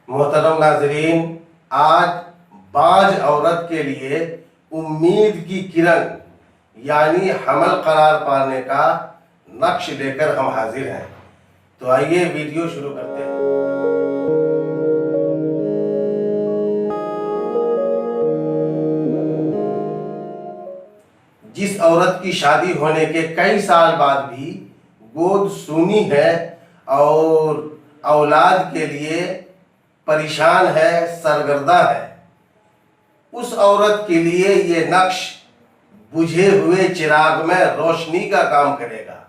محترم ناظرین، آج باج عورت کے لیے امید کی کرن یعنی حمل قرار پانے کا نقش لے کر ہم حاضر ہیں۔ تو آئیے ویڈیو شروع کرتے ہیں۔ جس عورت کی شادی ہونے کے کئی سال بعد بھی گود سونی ہے اور اولاد کے لیے پریشان ہے، سرگردہ ہے، اس عورت کے لیے یہ نقش بجھے ہوئے چراغ میں روشنی کا کام کرے گا۔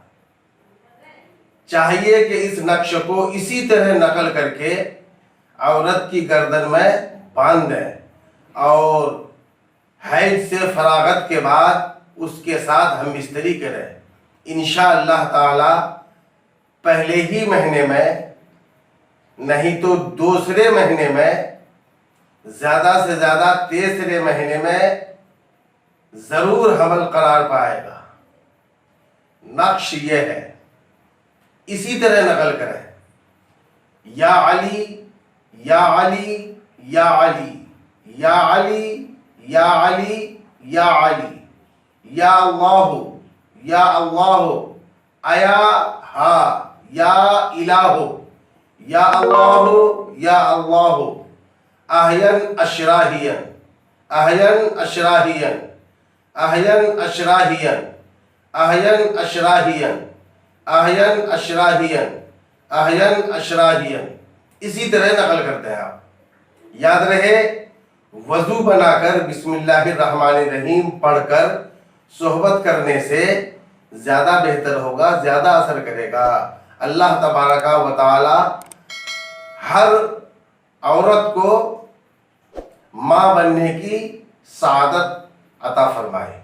چاہیے کہ اس نقش کو اسی طرح نقل کر کے عورت کی گردن میں باندھ دیں اور حیض سے فراغت کے بعد اس کے ساتھ ہم بستری کریں۔ انشاءاللہ تعالی پہلے ہی مہینے میں نہیں تو دوسرے مہینے میں، زیادہ سے زیادہ تیسرے مہینے میں ضرور حمل قرار پائے گا۔ نقش یہ ہے، اسی طرح نقل کریں: یا علی یا علی یا علی یا علی یا علی یا علی یا اللہ یا اللہ ایا ہا یا الہ یا اللہ یا اللہ احین اشراہین احین اشراہین احین اشراہین احین اشراہین احین اشراہین احین اشراہین، اسی طرح نقل کرتے ہیں آپ۔ یاد رہے، وضو بنا کر بسم اللہ الرحمن الرحیم پڑھ کر صحبت کرنے سے زیادہ بہتر ہوگا، زیادہ اثر کرے گا۔ اللہ تبارک و تعالی ہر عورت کو ماں بننے کی سعادت عطا فرمائے۔